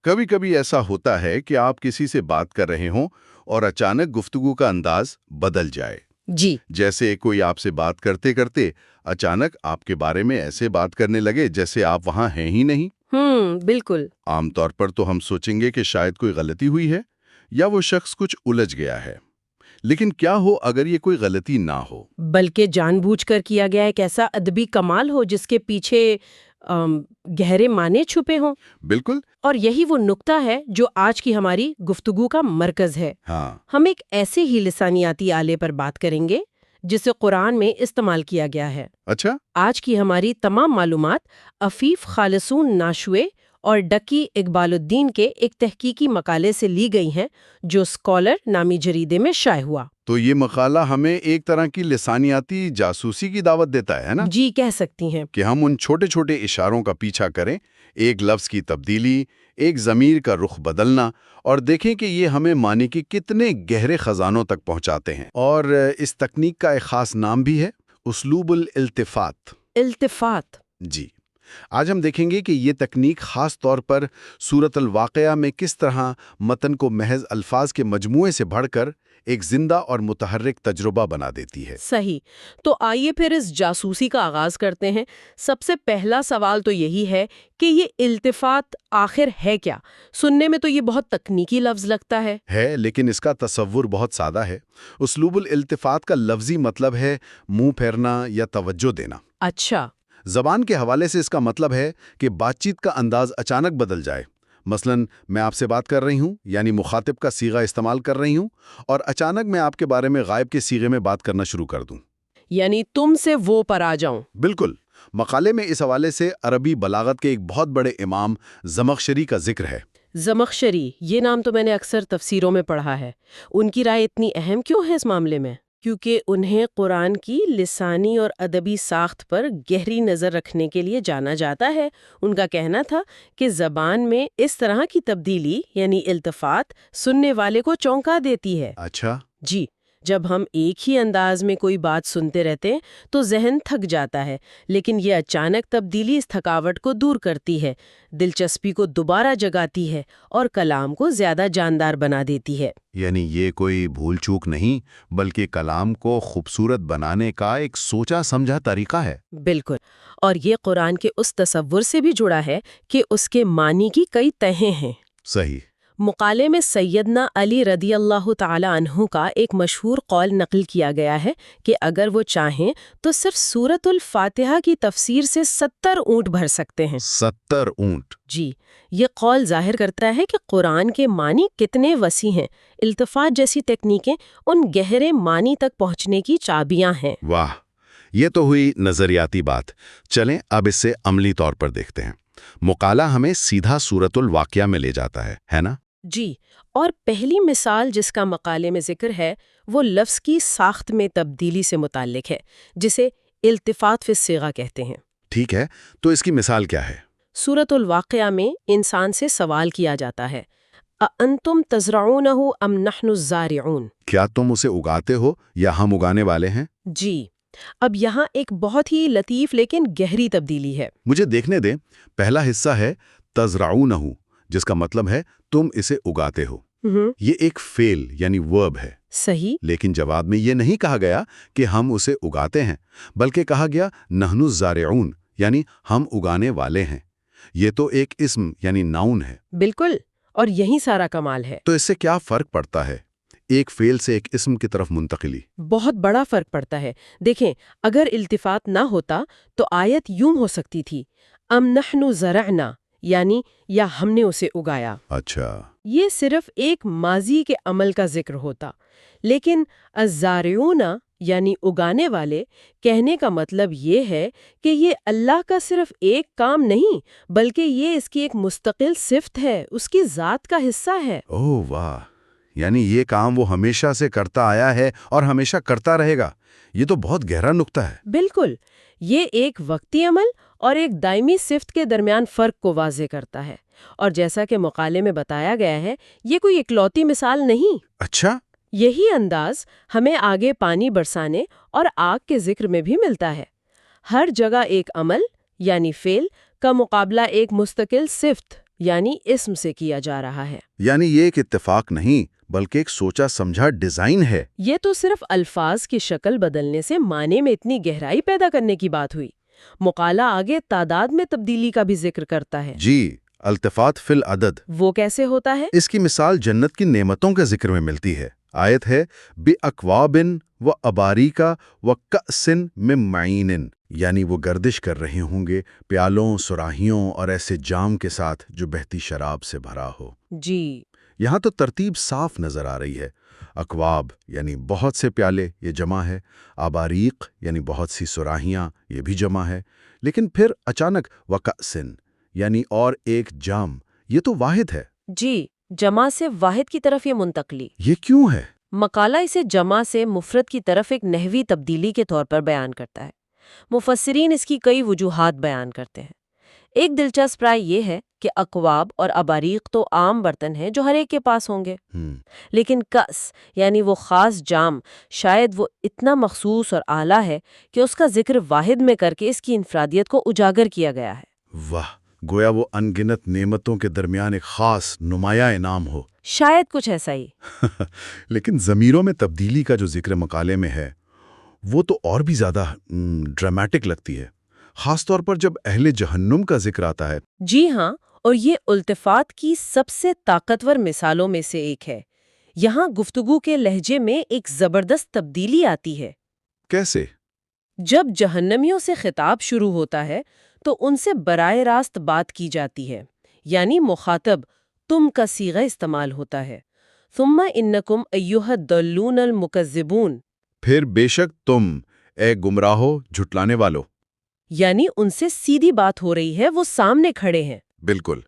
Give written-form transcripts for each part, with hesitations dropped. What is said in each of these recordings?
کبھی کبھی ایسا ہوتا ہے کہ آپ کسی سے بات کر رہے ہوں اور اچانک گفتگو کا انداز بدل جائے۔ جی جیسے کوئی آپ سے بات کرتے کرتے اچانک آپ کے بارے میں ایسے بات کرنے لگے جیسے آپ وہاں ہیں ہی نہیں۔ بالکل۔ عام طور پر تو ہم سوچیں گے کہ شاید کوئی غلطی ہوئی ہے یا وہ شخص کچھ الجھ گیا ہے، لیکن کیا ہو اگر یہ کوئی غلطی نہ ہو؟ بلکہ جان بوجھ کر کیا گیا ایک ایسا ادبی کمال ہو جس کے پیچھے گہرے معنی چھپے ہوں۔ بالکل۔ اور یہی وہ نقطہ ہے جو آج کی ہماری گفتگو کا مرکز ہے۔ ہاں، ہم ایک ایسے ہی لسانیاتی آلے پر بات کریں گے جسے قرآن میں استعمال کیا گیا ہے۔ اچھا۔ آج کی ہماری تمام معلومات عفیف خالصون ناشوے اور ڈکی اقبال الدین کے ایک تحقیقی مقالے سے لی گئی ہیں جو اسکالر نامی جریدے میں شائع ہوا۔ تو یہ مقالہ ہمیں ایک طرح کی لسانیاتی جاسوسی کی دعوت دیتا ہے نا؟ جی کہہ سکتی ہیں۔ کہ ہم ان چھوٹے چھوٹے اشاروں کا پیچھا کریں، ایک لفظ کی تبدیلی، ایک ضمیر کا رخ بدلنا، اور دیکھیں کہ یہ ہمیں معنی کی کتنے گہرے خزانوں تک پہنچاتے ہیں۔ اور اس تکنیک کا ایک خاص نام بھی ہے، اسلوب الالتفات۔ التفات۔ جی، آج ہم دیکھیں گے کہ یہ تکنیک خاص طور پر سورۃ الواقعہ میں کس طرح متن کو محض الفاظ کے مجموعے سے بڑھ کر ایک زندہ اور متحرک تجربہ بنا دیتی ہے۔ صحیح۔ تو آئیے پھر اس جاسوسی کا آغاز کرتے ہیں۔ سب سے پہلا سوال تو یہی ہے کہ یہ التفات آخر ہے کیا؟ سننے میں تو یہ بہت تکنیکی لفظ لگتا ہے، لیکن اس کا تصور بہت سادہ ہے۔ اسلوب الالتفات کا لفظی مطلب ہے منہ پھیرنا یا توجہ دینا۔ اچھا۔ زبان کے حوالے سے اس کا مطلب ہے کہ بات چیت کا انداز اچانک بدل جائے۔ مثلا میں آپ سے بات کر رہی ہوں، یعنی مخاطب کا صیغہ استعمال کر رہی ہوں، اور اچانک میں آپ کے بارے میں غائب کے صیغے میں بات کرنا شروع کر دوں۔ یعنی تم سے وہ پر آ جاؤں۔ بالکل۔ مقالے میں اس حوالے سے عربی بلاغت کے ایک بہت بڑے امام زمخشری کا ذکر ہے۔ زمخشری، یہ نام تو میں نے اکثر تفسیروں میں پڑھا ہے۔ ان کی رائے اتنی اہم کیوں ہے اس معاملے میں؟ کیونکہ انہیں قرآن کی لسانی اور ادبی ساخت پر گہری نظر رکھنے کے لیے جانا جاتا ہے۔ ان کا کہنا تھا کہ زبان میں اس طرح کی تبدیلی یعنی التفات سننے والے کو چونکا دیتی ہے۔ اچھا۔ جی، جب ہم ایک ہی انداز میں کوئی بات سنتے رہتے ہیں تو ذہن تھک جاتا ہے، لیکن یہ اچانک تبدیلی اس تھکاوٹ کو دور کرتی ہے، دلچسپی کو دوبارہ جگاتی ہے اور کلام کو زیادہ جاندار بنا دیتی ہے۔ یعنی یہ کوئی بھول چوک نہیں، بلکہ کلام کو خوبصورت بنانے کا ایک سوچا سمجھا طریقہ ہے۔ بالکل، اور یہ قرآن کے اس تصور سے بھی جڑا ہے کہ اس کے معنی کی کئی تہیں ہیں۔ صحیح۔ مقالے میں سیدنا علی رضی اللہ تعالی عنہ کا ایک مشہور قول نقل کیا گیا ہے کہ اگر وہ چاہیں تو صرف سورۃ الفاتحہ کی تفسیر سے 70 اونٹ بھر سکتے ہیں۔ 70 اونٹ؟ جی، یہ قول ظاہر کرتا ہے کہ قرآن کے معنی کتنے وسیع ہیں۔ التفات جیسی تکنیکیں ان گہرے معنی تک پہنچنے کی چابیاں ہیں۔ واہ، یہ تو ہوئی نظریاتی بات۔ چلیں اب اس سے عملی طور پر دیکھتے ہیں۔ مقالہ ہمیں سیدھا سورۃ الواقعہ میں لے جاتا ہے نا؟ جی، اور پہلی مثال جس کا مقالے میں ذکر ہے وہ لفظ کی ساخت میں تبدیلی سے متعلق ہے، جسے التفات فی الصیغہ کہتے ہیں۔ ٹھیک ہے، تو اس کی مثال کیا ہے؟ سورۃ الواقعہ میں انسان سے سوال کیا جاتا ہے، اَأَنْتُمْ تَزْرَعُونَهُ أَمْ نَحْنُ الزَّارِعُونَ؟ کیا تم اسے اگاتے ہو یا ہم اگانے والے ہیں؟ جی، اب یہاں ایک بہت ہی لطیف لیکن گہری تبدیلی ہے۔ مجھے دیکھنے دیں۔ پہلا حصہ ہے تزرعونہ، جس کا مطلب ہے تم اسے اگاتے ہو۔ یہ ایک فعل یعنی ورب ہے۔ صحیح۔ لیکن جواب میں یہ نہیں کہا گیا کہ ہم اسے اگاتے ہیں، بلکہ کہا گیا نحن الزارعون، یعنی ہم اگانے والے ہیں۔ یہ تو ایک اسم یعنی ناؤن ہے۔ بالکل، اور یہی سارا کمال ہے۔ تو اس سے کیا فرق پڑتا ہے؟ ایک فعل سے ایک اسم کی طرف منتقلی۔ بہت بڑا فرق پڑتا ہے۔ دیکھیں، اگر التفات نہ ہوتا تو آیت یوں ہو سکتی تھی، ام نحن زرعنا، یعنی یا ہم نے اسے اگایا۔ اچھا۔ یہ صرف ایک ماضی کے عمل کا ذکر ہوتا، لیکن الزارعون یعنی اگانے والے کہنے کا مطلب یہ ہے کہ یہ اللہ کا صرف ایک کام نہیں، بلکہ یہ اس کی ایک مستقل صفت ہے، اس کی ذات کا حصہ ہے۔ اوہ واہ، یعنی یہ کام وہ ہمیشہ سے کرتا آیا ہے اور ہمیشہ کرتا رہے گا۔ یہ تو بہت گہرا نقطہ ہے۔ بالکل، یہ ایک وقتی عمل اور ایک دائمی صفت کے درمیان فرق کو واضح کرتا ہے، اور جیسا کہ مقالے میں بتایا گیا ہے یہ کوئی اکلوتی مثال نہیں۔ اچھا۔ یہی انداز ہمیں آگے پانی برسانے اور آگ کے ذکر میں بھی ملتا ہے۔ ہر جگہ ایک عمل یعنی فعل کا مقابلہ ایک مستقل صفت یعنی اسم سے کیا جا رہا ہے۔ یعنی یہ ایک اتفاق نہیں بلکہ ایک سوچا سمجھا ڈیزائن ہے۔ یہ تو صرف الفاظ کی شکل بدلنے سے معنی میں اتنی گہرائی پیدا کرنے کی بات ہوئی۔ مقالہ آگے تعداد میں تبدیلی کا بھی ذکر کرتا ہے۔ جی، التفات فی العدد۔ وہ کیسے ہوتا ہے؟ اس کی مثال جنت کی نعمتوں کے ذکر میں ملتی ہے۔ آیت ہے بِأَكْوَابٍ وَأَبَارِيكَ وَكَأْسٍ مِّن مَّعِينٍ، یعنی وہ گردش کر رہے ہوں گے پیالوں، سراہیوں اور ایسے جام کے ساتھ جو بہتی شراب سے بھرا ہو۔ جی، یہاں تو ترتیب صاف نظر آ رہی ہے۔ اکواب یعنی بہت سے پیالے، یہ جمع ہے۔ اباریق یعنی بہت سی سراہیاں، یہ بھی جمع ہے۔ لیکن پھر اچانک وکأسن یعنی اور ایک جام، یہ تو واحد ہے۔ جی، جمع سے واحد کی طرف یہ منتقلی۔ یہ کیوں ہے؟ مقالہ اسے جمع سے مفرد کی طرف ایک نحوی تبدیلی کے طور پر بیان کرتا ہے۔ مفسرین اس کی کئی وجوہات بیان کرتے ہیں۔ ایک دلچسپ رائے یہ ہے کہ اکواب اور اباریق تو عام برتن ہیں جو ہر ایک کے پاس ہوں گے، لیکن کأس یعنی وہ خاص جام شاید وہ اتنا مخصوص اور اعلیٰ ہے کہ اس کا ذکر واحد میں کر کے اس کی انفرادیت کو اجاگر کیا گیا ہے۔ واہ، گویا وہ انگنت نعمتوں کے درمیان ایک خاص نمایاں انعام ہو۔ شاید کچھ ایسا ہی۔ لیکن ضمیروں میں تبدیلی کا جو ذکر مقالے میں ہے وہ تو اور بھی زیادہ ڈرامیٹک لگتی ہے، خاص طور پر جب اہل جہنم کا ذکر آتا ہے۔ جی ہاں، اور یہ التفات کی سب سے طاقتور مثالوں میں سے ایک ہے۔ یہاں گفتگو کے لہجے میں ایک زبردست تبدیلی آتی ہے۔ کیسے؟ جب جہنمیوں سے خطاب شروع ہوتا ہے تو ان سے براہ راست بات کی جاتی ہے، یعنی مخاطب تم کا صیغہ استعمال ہوتا ہے۔ ثم انکم ایھا الضالون المکذبون، پھر بے شک تم اے گمراہو جھٹلانے والو۔ یعنی ان سے سیدھی بات ہو رہی ہے، وہ سامنے کھڑے ہیں۔ بالکل،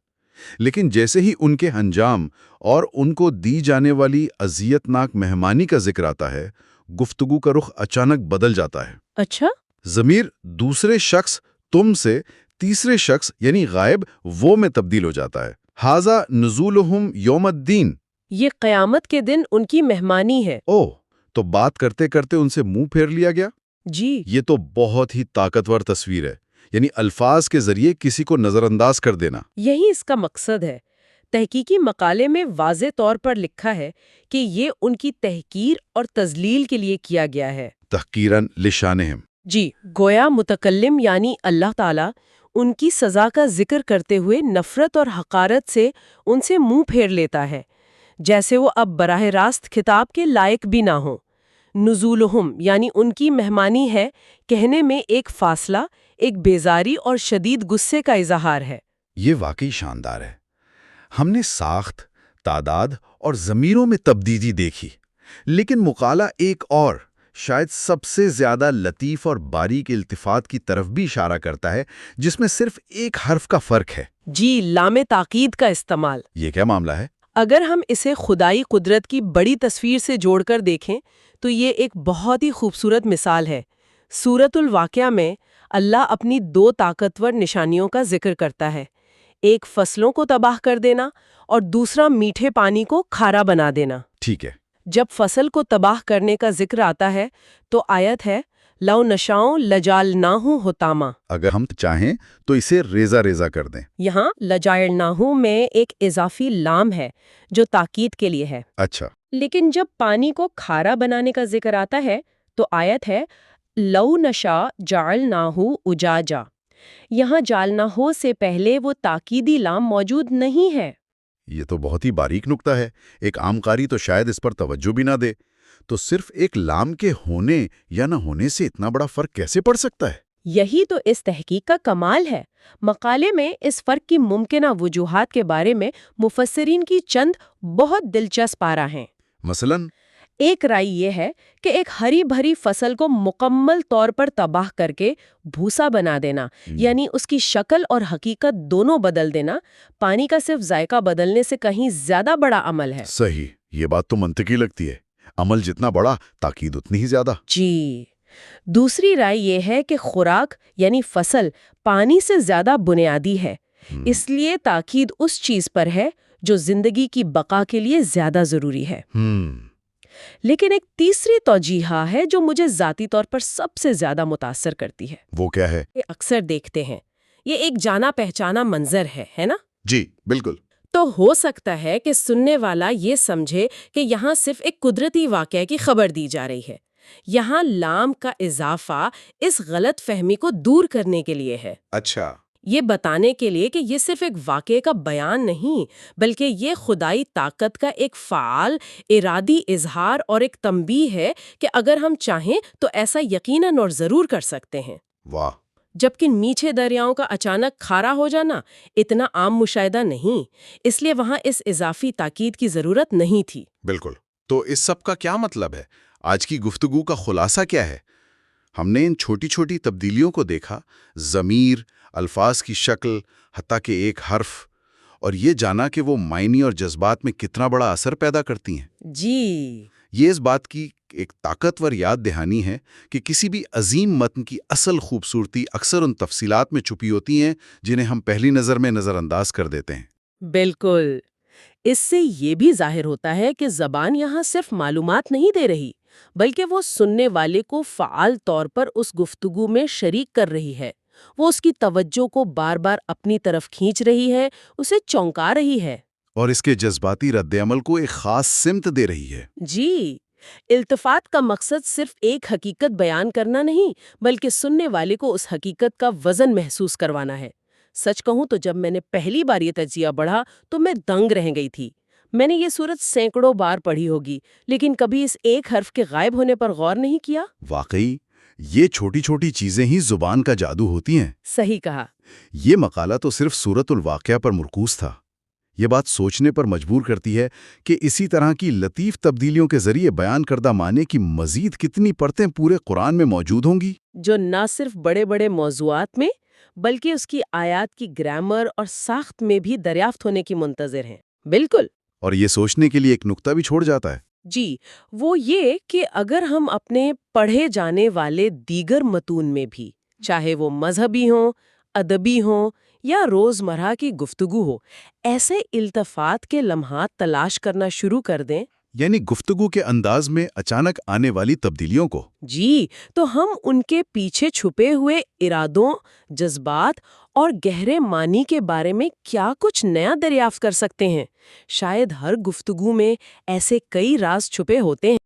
لیکن جیسے ہی ان کے انجام اور ان کو دی جانے والی اذیت ناک مہمانی کا ذکر آتا ہے، گفتگو کا رخ اچانک بدل جاتا ہے۔ اچھا، ضمیر دوسرے شخص تم سے تیسرے شخص یعنی غائب وہ میں تبدیل ہو جاتا ہے۔ ھذا نزولہم یوم الدین، یہ قیامت کے دن ان کی مہمانی ہے۔ اوہ، تو بات کرتے کرتے ان سے منہ پھیر لیا گیا۔ جی، یہ تو بہت ہی طاقتور تصویر ہے، یعنی الفاظ کے ذریعے کسی کو نظر انداز کر دینا۔ یہی اس کا مقصد ہے۔ تحقیقی مقالے میں واضح طور پر لکھا ہے کہ یہ ان کی تحقیر اور تذلیل کے لیے کیا گیا ہے۔ تحقیراً لشانہم۔ جی، گویا متکلم یعنی اللہ تعالیٰ ان کی سزا کا ذکر کرتے ہوئے نفرت اور حقارت سے ان سے منہ پھیر لیتا ہے، جیسے وہ اب براہ راست خطاب کے لائق بھی نہ ہوں۔ نزولہم یعنی ان کی مہمانی ہے کہنے میں ایک فاصلہ، ایک بیزاری اور شدید غصے کا اظہار ہے۔ یہ واقعی شاندار ہے۔ ہم نے ساخت، تعداد اور ضمیروں میں تبدیلی دیکھی، لیکن مقالہ ایک اور شاید سب سے زیادہ لطیف اور باریک التفات کی طرف بھی اشارہ کرتا ہے، جس میں صرف ایک حرف کا فرق ہے۔ جی، لام تاکید کا استعمال۔ یہ کیا معاملہ ہے؟ اگر ہم اسے خدائی قدرت کی بڑی تصویر سے جوڑ کر دیکھیں تو یہ ایک بہت ہی خوبصورت مثال ہے۔ سورۃ الواقعہ میں اللہ اپنی دو طاقتور نشانیوں کا ذکر کرتا ہے، ایک فصلوں کو تباہ کر دینا اور دوسرا میٹھے پانی کو کھارا بنا دینا۔ ٹھیک ہے۔ جب فصل کو تباہ کرنے کا ذکر آتا ہے تو آیت ہے لَوْ نَشَاءُ لَجَعَلْنَاهُ حُطَامًا، اگر ہم چاہیں تو اسے ریزہ ریزہ کر دیں۔ یہاں لَجَعَلْنَاهُ میں ایک اضافی لام ہے جو تاکید کے لیے ہے۔ اچھا، لیکن جب پانی کو کھارا بنانے کا ذکر آتا ہے تو آیت ہے لَوْ نَشَاءُ جَعَلْنَاهُ أُجَاجًا، یہاں جعلناہ سے پہلے وہ تاکیدی لام موجود نہیں ہے۔ یہ تو بہت ہی باریک نکتہ ہے، ایک عام قاری تو شاید اس پر توجہ بھی نہ دے۔ تو صرف ایک لام کے ہونے یا نہ ہونے سے اتنا بڑا فرق کیسے پڑ سکتا ہے؟ یہی تو اس تحقیق کا کمال ہے۔ مقالے میں اس فرق کی ممکنہ وجوہات کے بارے میں مفسرین کی چند بہت دلچسپ آراء ہیں۔ مثلاً ایک رائے یہ ہے کہ ایک ہری بھری فصل کو مکمل طور پر تباہ کر کے بھوسا بنا دینا، یعنی اس کی شکل اور حقیقت دونوں بدل دینا، پانی کا صرف ذائقہ بدلنے سے کہیں زیادہ بڑا عمل ہے۔ صحیح، یہ بات تو منطقی لگتی ہے۔ عمل جتنا بڑا، تاکید اتنی ہی زیادہ۔ جی، دوسری رائے یہ ہے کہ خوراک یعنی فصل پانی سے زیادہ بنیادی ہے، اس لیے تاکید اس چیز پر ہے جو زندگی کی بقا کے لیے زیادہ ضروری ہے۔ لیکن ایک تیسری توجیہ ہے جو مجھے ذاتی طور پر سب سے زیادہ متاثر کرتی ہے۔ وہ کیا ہے؟ یہ اکثر دیکھتے ہیں، یہ ایک جانا پہچانا منظر ہے نا؟ جی بالکل. تو ہو سکتا ہے کہ سننے والا یہ سمجھے کہ یہاں صرف ایک قدرتی واقعہ کی خبر دی جا رہی ہے. یہاں لام کا اضافہ اس غلط فہمی کو دور کرنے کے لیے ہے. اچھا. یہ بتانے کے لیے کہ یہ صرف ایک واقعے کا بیان نہیں، بلکہ یہ خدائی طاقت کا ایک فعال، ارادی اظہار اور ایک تنبیہ ہے کہ اگر ہم چاہیں تو ایسا یقیناً اور ضرور کر سکتے ہیں. واہ. جبکہ میٹھے دریاؤں کا اچانک کھارا ہو جانا اتنا عام مشاہدہ نہیں، اس لیے وہاں اس اضافی تاکید کی ضرورت نہیں تھی. بالکل. تو اس سب کا کیا مطلب ہے؟ آج کی گفتگو کا خلاصہ کیا ہے؟ ہم نے ان چھوٹی چھوٹی تبدیلیوں کو دیکھا، ضمیر، الفاظ کی شکل، حتیٰ کہ ایک حرف، اور یہ جانا کہ وہ معنی اور جذبات میں کتنا بڑا اثر پیدا کرتی ہیں. جی. یہ اس بات کی ایک طاقتور یاد دہانی ہے کہ کسی بھی عظیم متن کی اصل خوبصورتی اکثر ان تفصیلات میں چھپی ہوتی ہیں جنہیں ہم پہلی نظر میں نظر انداز کر دیتے ہیں. بالکل. اس سے یہ بھی ظاہر ہوتا ہے کہ زبان یہاں صرف معلومات نہیں دے رہی، بلکہ وہ سننے والے کو فعال طور پر اس گفتگو میں شریک کر رہی ہے. وہ اس کی توجہ کو بار بار اپنی طرف کھینچ رہی ہے، اسے چونکا رہی ہے. اور اس کے جذباتی رد عمل کو ایک خاص سمت دے رہی ہے. جی. التفات کا مقصد صرف ایک حقیقت بیان کرنا نہیں، بلکہ سننے والے کو اس حقیقت کا وزن محسوس کروانا ہے. سچ کہوں تو جب میں نے پہلی بار یہ تجزیہ پڑھا تو میں دنگ رہ گئی تھی. میں نے یہ سورت سینکڑوں بار پڑھی ہوگی، لیکن کبھی اس ایک حرف کے غائب ہونے پر غور نہیں کیا. واقعی یہ چھوٹی چھوٹی چیزیں ہی زبان کا جادو ہوتی ہیں. صحیح کہا. یہ مقالہ تو صرف سورت الواقعہ پر مرکوز تھا. یہ بات سوچنے پر مجبور کرتی ہے کہ اسی طرح کی لطیف تبدیلیوں کے ذریعے بیان کردہ معنی کی مزید کتنی پرتیں پورے قرآن میں موجود ہوں گی، جو نہ صرف بڑے بڑے موضوعات میں بلکہ اس کی آیات کی گرامر اور ساخت میں بھی دریافت ہونے کی منتظر ہیں. بالکل. اور یہ سوچنے کے لیے ایک نقطہ بھی چھوڑ جاتا ہے. جی، وہ یہ کہ اگر ہم اپنے پڑھے جانے والے دیگر متون میں بھی، چاہے وہ مذہبی ہوں، ادبی ہوں یا روزمرہ کی گفتگو ہو، ایسے التفات کے لمحات تلاش کرنا شروع کر دیں، یعنی گفتگو کے انداز میں اچانک آنے والی تبدیلیوں کو، جی، تو ہم ان کے پیچھے چھپے ہوئے ارادوں، جذبات اور گہرے معنی کے بارے میں کیا کچھ نیا دریافت کر سکتے ہیں. شاید ہر گفتگو میں ایسے کئی راز چھپے ہوتے ہیں